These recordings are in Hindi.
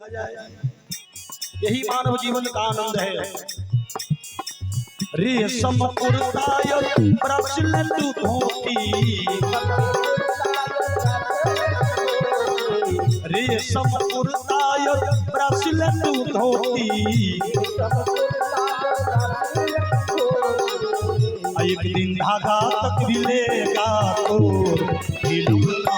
यही मानव जीवन का आनंद है। रेशम कुर्ताय प्रचलित धोती, रेशम कुर्ताय प्रचलित धोती, एक दिन धागा तक मिलेगा तो हिलूना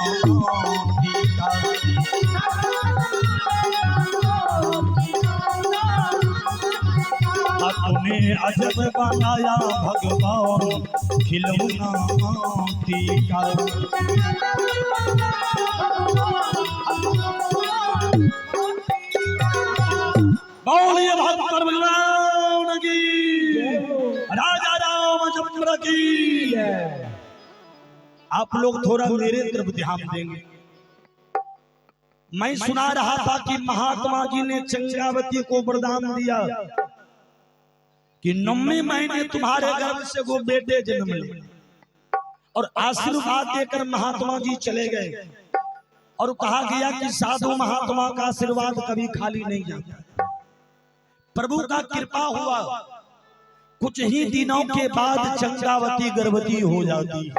तूने अजब बनाया भगवान खिलौना टीका। बोलिए भगवान भगवान की, राजा रामचंद्र की। आप लोग थोड़ा मेरे तरफ ध्यान देंगे। मैं सुना रहा था कि महात्मा जी ने चंद्रावती को वरदान दिया कि 9वें महीने तुम्हारे गर्भ से वो बेटे जन्म ले, और आशीर्वाद देकर महात्मा जी चले गए। और कहा गया कि साधु महात्मा का आशीर्वाद कभी खाली नहीं जाता। प्रभु का कृपा हुआ, कुछ ही दिनों के बाद चंद्रावती गर्भवती हो जाती।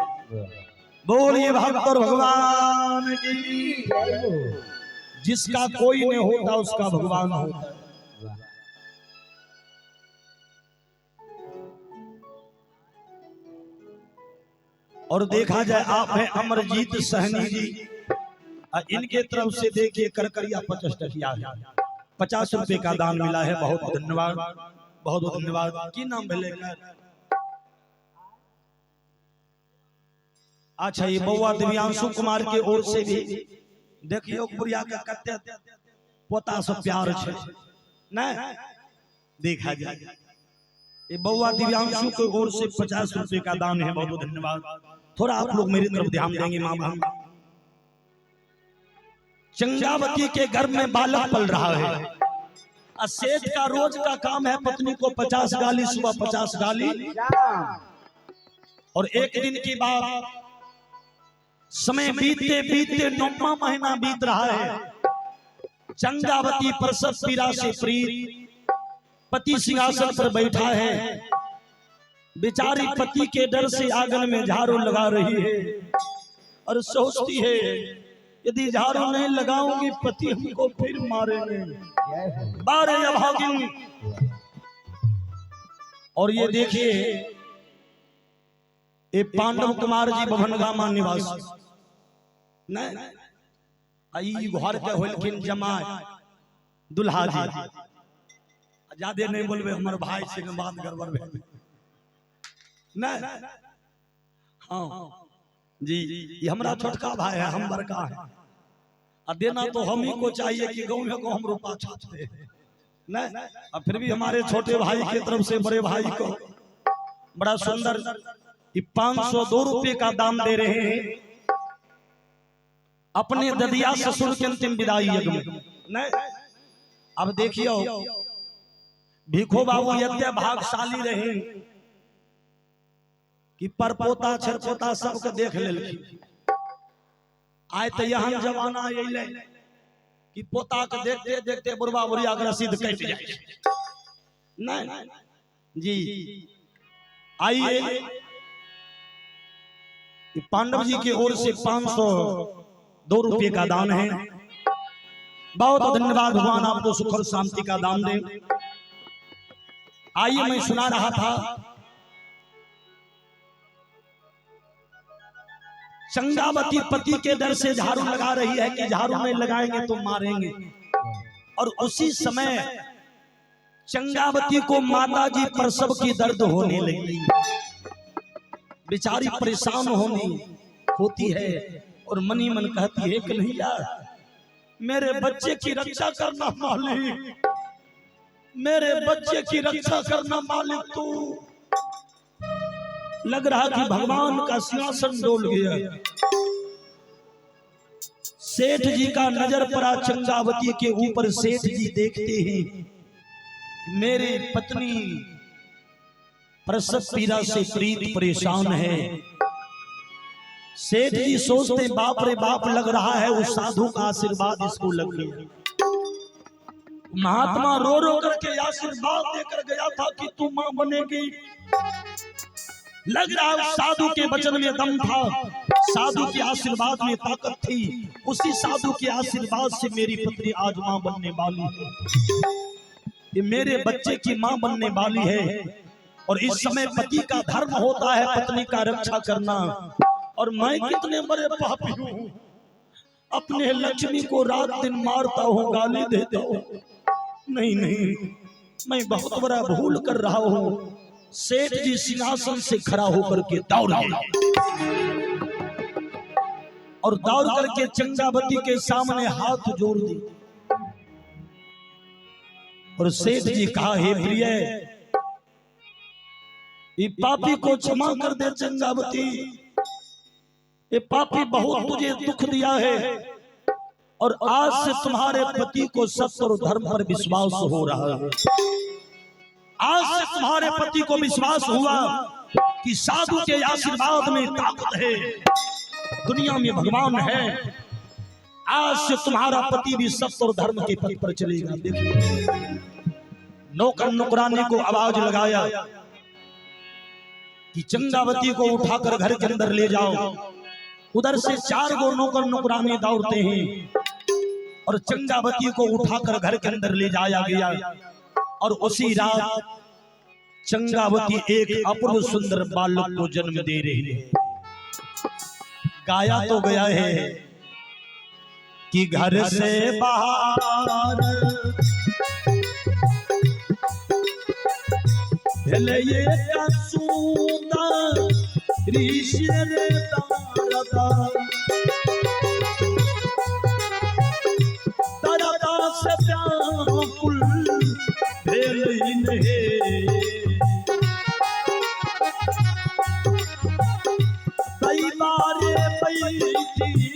बोलिए भक्त और भगवान की। जिसका कोई नहीं होता उसका भगवान होता। और देखा जाए आप है अमरजीत सहनी जी, इनके तरफ से देखिए करकरिया 50 टकिया 50 रुपए का दान मिला है। बहुत धन्यवाद, बहुत बहुत धन्यवाद। की नाम मिलेगा? अच्छा, ये बउआ दिव्यांशु कुमार के ओर से भी देखियो बुढ़िया का कते पोता से प्यार है ना। देखा जाए ये बउआ दिव्यांशु के ओर से 50 रुपए का दान है। बहुत बहुत धन्यवाद। थोड़ा आप लोग मेरी तरफ ध्यान देंगे। मां बहन, चंद्रावती के गर्भ में बालक पल रहा है। सेठ का रोज का काम है पत्नी को 50 गाली, सुबह 50 गाली। और एक दिन की बात, समय बीतते बीतते 9वां महीना बीत रहा है। चंद्रावती प्रसव पीड़ा से प्रीत, पति सिंहासन पर बैठा है। बेचारी पति के डर से आंगन में झाड़ू लगा रही है और सोचती है यदि झाड़ू नहीं लगाऊंगी पति हमको फिर मारेंगे, बारे भागेंगे। और ये देखिए ये पांडव कुमार जी बभनगामा निवासी आई घर के होलखिन जमाई दुल्हा जी। ज्यादा नहीं बोलबे, हमर भाई से बात गड़बड़ भेल ना। हाँ जी, ये हमारा छोटका भाई है, हम बड़का है। और देना तो हम ही को चाहिए कि गाँव में को हम रुपा छापते ना। और फिर भी हमारे छोटे भाई की तरफ से बड़े भाई को बड़ा सुंदर 502 रुपए का दाम दे रहे हैं अपने ददिया ससुर के अंतिम विदाई यज्ञ में। अब देखियो भिखो बाबू यद्य भागशाली रहे कि परपोता छरपोता सबके देख लेलखिन। आय तो यहाँ जमाना अइले कि पोता के देखते देखते बुढ़वा बुढ़िया के रसीद कट जाए नहीं जी। आइए पांडव जी की ओर से 502 रुपए का दान है। बहुत धन्यवाद। भगवान आपको सुख और शांति का दान दे। आइए मैं सुना रहा था चंद्रावती पति के डर से झाड़ू लगा रही है कि झाड़ू नहीं लगाएंगे तो मारेंगे। और उसी समय चंद्रावती को माता जी प्रसव की दर्द होने लगी। बेचारी परेशान होती है और मनी मन कहती है कि नहीं यार मेरे बच्चे की रक्षा करना मालिक, मेरे बच्चे की रक्षा करना मालिक। तू लग रहा कि भगवान का सिंहासन डोल गया। सेठ जी का नजर पड़ा चंद्रावती के ऊपर। सेठ जी देखते हैं मेरी पत्नी प्रसव पीड़ा से प्रीत परेशान है। सेठ जी सोचते बाप रे बाप, लग रहा है उस साधु का आशीर्वाद इसको लग गया। महात्मा रो रो करके आशीर्वाद देकर गया था कि तू मां बनेगी। लग रहा है साधु के वचन में दम था, साधु के आशीर्वाद में ताकत थी। उसी साधु के आशीर्वाद से मेरी पत्नी आज मां बनने वाली है, ये मेरे बच्चे की मां बनने वाली है। और इस समय पति का धर्म होता है पत्नी का रक्षा करना। और मैं कितने बड़े पापी हूँ, अपने लक्ष्मी को रात दिन मारता हूँ, गाली देता हूँ। नहीं नहीं, मैं बहुत बड़ा भूल कर रहा हूँ। सेठ जी सिंहासन से खड़ा होकर के दौड़ गए और दौड़ करके चंद्रावती के सामने हाथ जोड़ दिए। और सेठ जी कहा, हे प्रिय, ये पापी को क्षमा कर दे चंद्रावती, ये पापी बहुत तुझे दुख दिया है। और आज से तुम्हारे पति को सत्य और धर्म पर विश्वास हो रहा है। आज से तुम्हारे पति को विश्वास हुआ कि साधु के आशीर्वाद में ताकत है, दुनिया में भगवान है। आज से तुम्हारा पति भी सत्य और धर्म के पथ पर चलेगा। देखिए, नौकर नौकरानी को आवाज लगाया कि चंद्रावती को उठाकर घर के अंदर ले जाओ। उधर से 4 गो नौकर नौकरानी दौड़ते हैं और चंद्रावती को उठाकर घर के अंदर ले जाया गया। और उसी रात चंद्रावती एक अपूर्व सुंदर बालक को जन्म दे रही है। गाया तो गया है कि घर से बाहर ये से व्याकुल कई बारे बैठी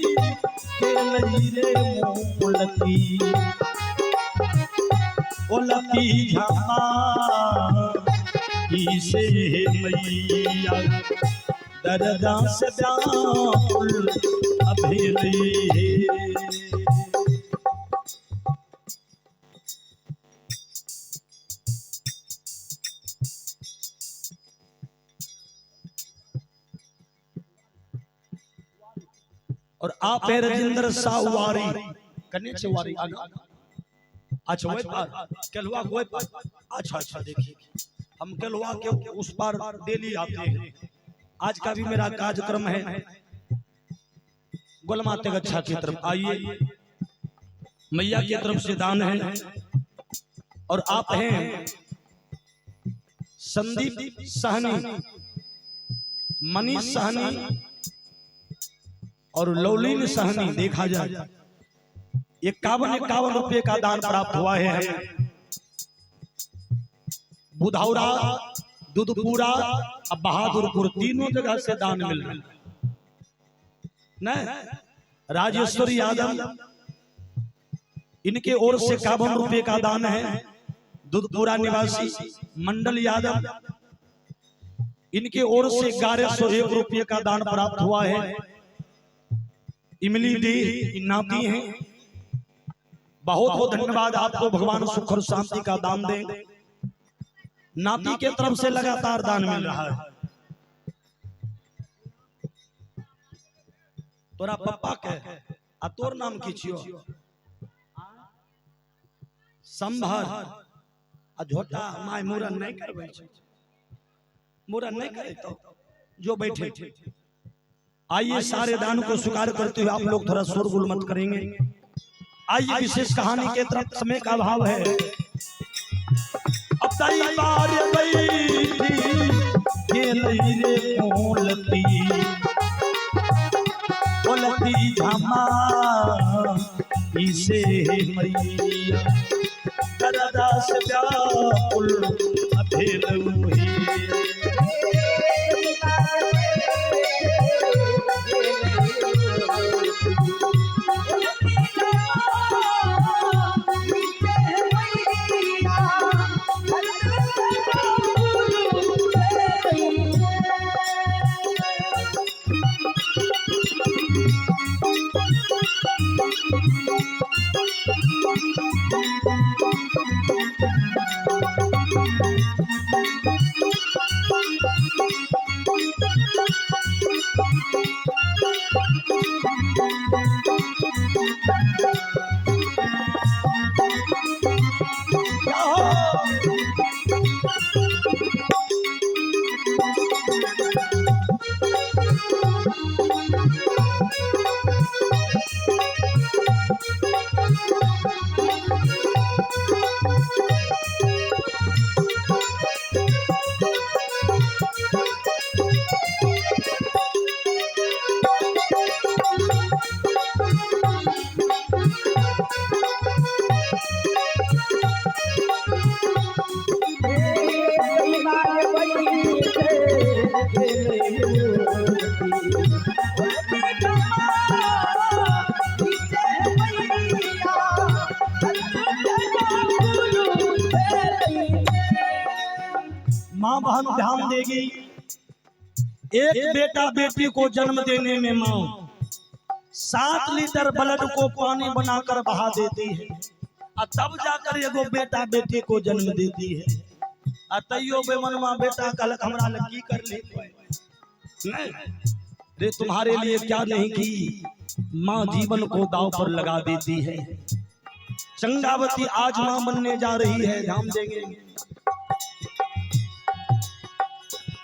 ओलती झमा से मैया दरदा से व्याकुल अभेली। और आप है राजेंद्र साहवारी कन्या से वारी आगा। अच्छा वो पार केलवा वो पार। अच्छा अच्छा, देखिए हम केलवा के उस पार डेली आते हैं। आज का भी मेरा कार्यक्रम है गोलमाते गच्छा की तरफ। आइए, मैया की तरफ से दान है। और आप हैं संदीप सहनी, मनीष सहनी और लौलीन सहनी। देखा जाए 51 रुपए का दान प्राप्त हुआ है हमें। बुधौरा, दुधपुरा और बहादुरपुर तीनों जगह से दान मिल रहा है। राजेश्वरी यादव, इनके ओर से 51 रुपए का दान है। दुधपुरा निवासी मंडल यादव, इनके ओर से 1101 रुपए का दान प्राप्त हुआ है। इमली दी नाती हैं, बहुत बहुत धन्यवाद आपको। भगवान सुख और शांति का दान दें। नाती के तरफ से लगातार दान मिल रहा है। तोरा पप्पा के आ तोर नाम की छियो? संभर आ झोटा माय मुरन नहीं करबै छै, मुरन नहीं करे तो जो बैठे। आइए सारे दान को स्वीकार करते हुए आप लोग थोड़ा शोरगुल मत करेंगे। आइए विशेष कहानी के तरफ, समय का अभाव है। अब ताई बार बैठी खेलई रे मोलती ओलती झमा इसे मैया दरदा से व्याकुल अभेलुही। माँ बहन ध्यान देगी, एक बेटा बेटी को जन्म देने में माँ 7 लीटर ब्लड को पानी बनाकर बहा देती है, और तब जाकर एगो बेटा बेटी को जन्म देती है। अतइयो बेमनवा बेटा कल हमरा लगी कर ले नहीं रे, तुम्हारे लिए क्या नहीं की, माँ जीवन को दांव पर लगा देती है। चंगावती आज माँ बनने जा रही है, ध्यान देंगे।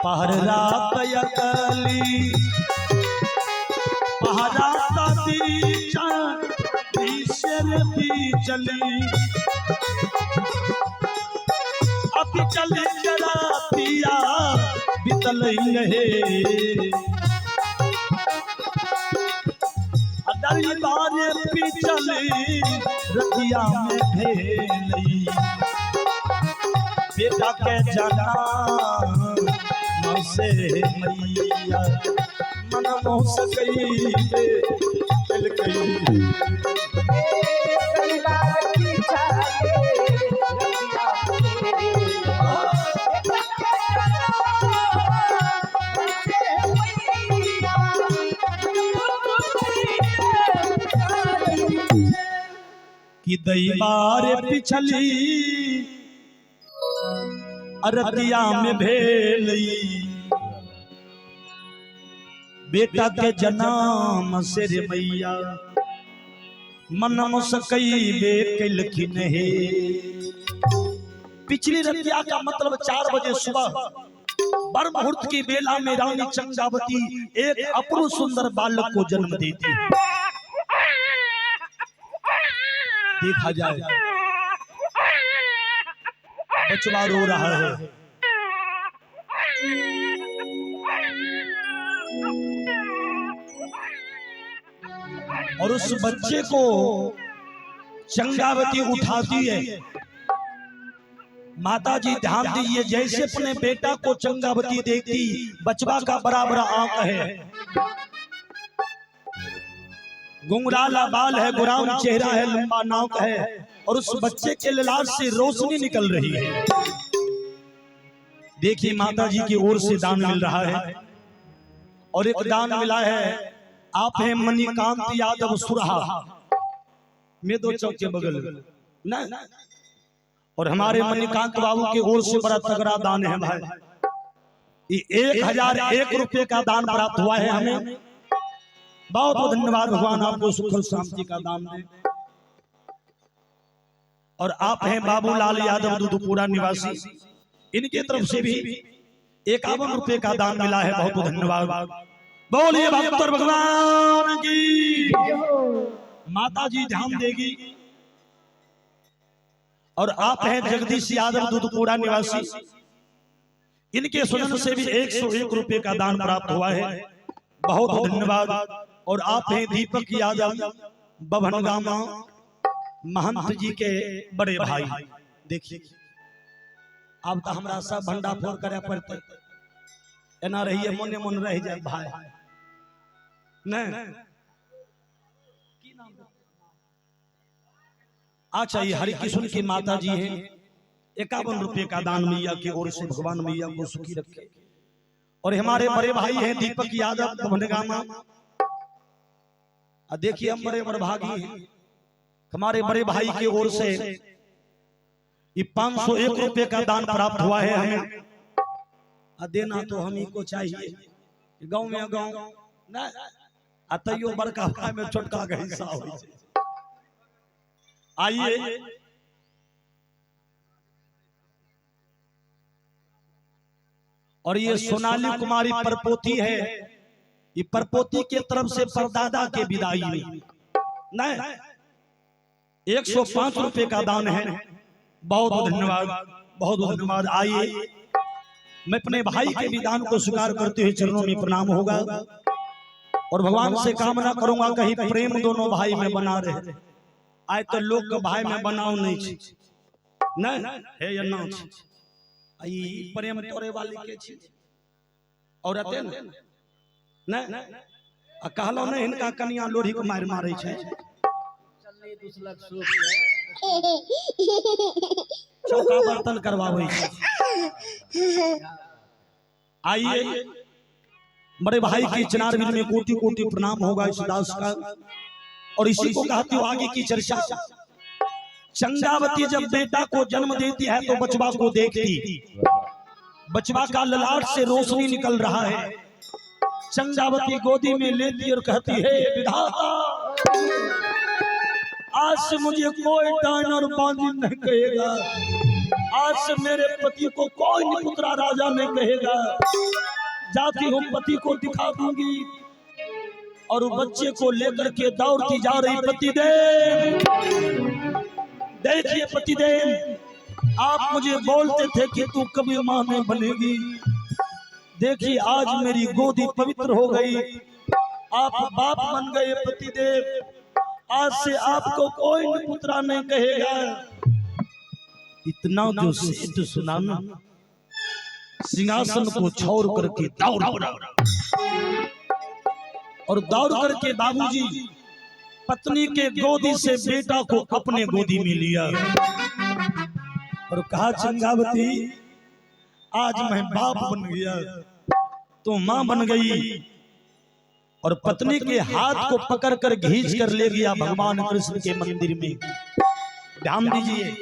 पहरा कयकली पहरा चली अभी चली जरा पिया बितल दरबार पिछली रतिया में भेली बेटा के जाना से मैया मन मोह सकई दिल कई कि दैबार पिछली अरतिया में भेलई बेटा के जन्म से रे मैया मन मुसकई बेकलखिन है। पिछली रतिया का मतलब 4 बजे सुबह बर मुहूर्त की बेला में रानी चंगावती एक अपूर्व सुंदर बालक को जन्म देती है। देखा जाए बचवा रो रहा है, और उस बच्चे को चंगावती उठाती है। माता जी ध्यान दीजिए, जैसे अपने बेटा को चंगावती देखती, बचवा का बड़ा बड़ा आंख है, गुंगराला बाल है, गुराम चेहरा है, लंबा नाक है, और उस बच्चे के ललाट से रोशनी निकल रही है। देखिए माता जी की ओर से दान मिल रहा है, और एक दान मिला है, आप हैं मणिकांत यादव सुरहा में 2 चौक के बगल ना, और हमारे मणिकांत बाबू की ओर से बड़ा तगड़ा दान है भाई। 1001 रुपए का दान प्राप्त हुआ है हमें। बहुत बहुत धन्यवाद, भगवान आपको सुख और शांति का दान दे। और आप हैं बाबूलाल यादव दूधपुरा निवासी, इनके तरफ से भी 51 रुपए का दान मिला है। बहुत बहुत धन्यवाद। बोलिए भगवत भगवान की। माता जी ध्यान देगी। और आप हैं जगदीश यादव दूधपुरा निवासी, इनके सुजन से भी 101 रुपए का दान प्राप्त हुआ है। बहुत बहुत धन्यवाद। और आप हैं दीपक यादव बभनगामा महंत जी के बड़े भाई। देखिए अब तो हमारा सब भंडा फोड़ करे पड़ते, एना रहिए मोने मन रह जाए भाई नहीं। अच्छा, ये हरिकृष्ण की माता जी हैं, 51 रुपए का दान मैया की ओर से, भगवान मैया को सुखी रखे। और हमारे बड़े भाई हैं दीपक यादव बभनगामा, देखिए हम बड़े बड़भागी हैं। हमारे बड़े भाई की ओर से ये 501 रुपए का दान प्राप्त हुआ है हमें। देना तो हम ही को चाहिए, गांव में गांव ना अतयो बड़का भाई में छोटका का हिस्सा हो। आइए और ये सोनाली कुमारी परपोती है, ये परपोती के तरफ से परदादा के विदाई में नहीं 105 रुपए का दान है। बहुत बहुत धन्यवाद, बहुत बहुत धन्यवाद। आइए मैं अपने भाई के भी दान को स्वीकार करते हुए चरणों में प्रणाम होगा और भगवान से कामना करूंगा कहीं प्रेम दोनों भाई में बना रहे। आज तो लोग के भाई में बनाओ नहीं है या ना आई प्रेम तोरे वाली के छी और अते न कहलो ने इनका कन्या लोढ़ी को मार मारे छे चौका बर्तन करवावे छे। आइए बड़े भाई की चनारवीर में कोटि कोटि प्रणाम होगा इस दास का। और इसी को कहती हूँ आगे की चर्चा। चंगावती जब बेटा को जन्म देती है तो बचवा को देखती, बचवा का ललाट से रोशनी निकल रहा है। चंगावती गोदी में लेती और कहती है विधाता आज से मुझे कोई डायन और बांदी नहीं कहेगा, आज से मेरे पति को कोई निपुत्रा राजा नहीं कहेगा। जाती हूँ पति को दिखा दूंगी। और बच्चे को लेकर के दौड़ती जा रही पतिदेव। देखिए पतिदेव आप मुझे बोलते थे कि तू कभी मां नहीं बनेगी, देखिए आज मेरी गोदी पवित्र हो गई, आप बाप बन गए पतिदेव, आज से आपको कोई निपुत्रा नहीं कहेगा। इतना जो सेठ सुना ना सिंहासन को छोड़ करके दौड़ और दौड़ करके बाबूजी पत्नी के गोदी से बेटा को अपने गोदी में लिया और कहा चंगावती आज मैं बाप बन गया तो मां बन गई। और पत्नी के हाथ को पकड़कर खींच कर ले गया भगवान कृष्ण के मंदिर में। ध्यान दीजिए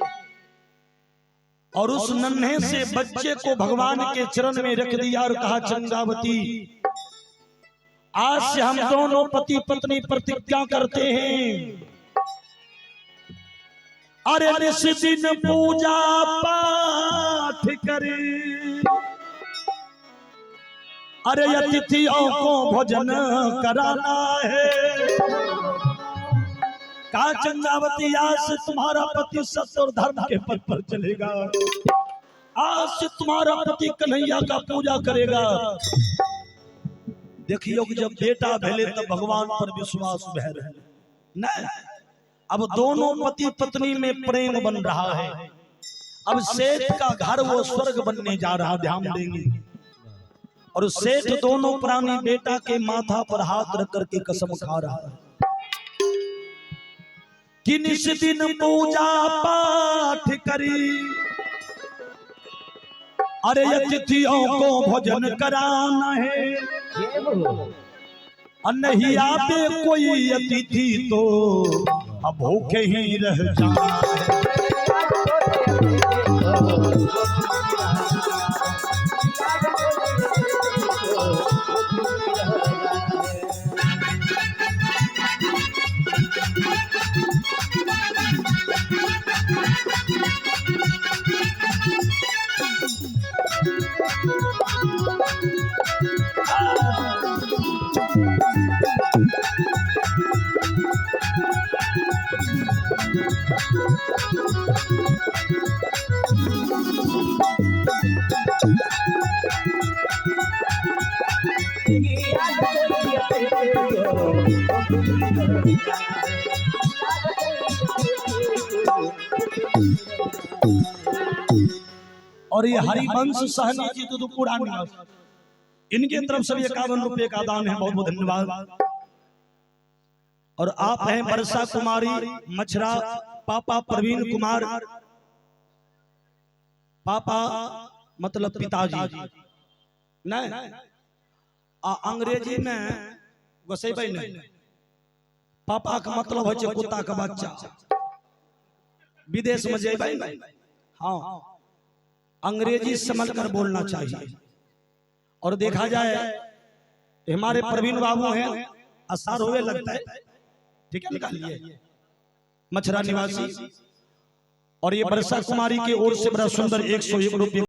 और उस नन्हे से बच्चे को भगवान के चरण में रख दिया और कहा चंगावती आज से हम दोनों पति पत्नी प्रतिज्ञा करते हैं, अरे निस्दिन पूजा पाठ करें, अरे अतिथियों को भोजन कराना है। कहा चंगावती आज से तुम्हारा पति सत्य और धर्म के पथ पर चलेगा, आज से तुम्हारा पति कन्हैया का पूजा करेगा। देखियो कि जब बेटा भेले तब भगवान पर विश्वास बह रहे न। अब दोनों पति पत्नी में प्रेम बन रहा है। अब सेठ का घर वो स्वर्ग बनने जा रहा, ध्यान देंगे। और सेठ दोनों प्राणी बेटा के माथा पर हाथ रख करके कसम खा रहा है कि निस्दिन पूजा पाठ करी, अरे अतिथियों को भोजन कराना है, नहीं आते कोई अतिथि तो अब भूखे ही रह जाना है। और ये हरिवंश सहनी जी तो पुरानी इनके तरफ से 51 रुपए का दान है, बहुत बहुत धन्यवाद। और आप हैं वर्षा कुमारी मछरा, पापा प्रवीण कुमार, पापा मतलब पिताजी नहीं अंग्रेजी में गोसेबई नहीं, पापा का मतलब है कुत्ता का बच्चा। विदेश में जेबई नहीं हाँ, अंग्रेजी समझ कर बोलना चाहिए। और देखा जाए हमारे प्रवीण बाबू हैं, आसार हुए लगता है, ठीक है, निकालिए, मछरा निवासी, और ये वर्षा कुमारी की ओर से बड़ा सुंदर 101 रुपये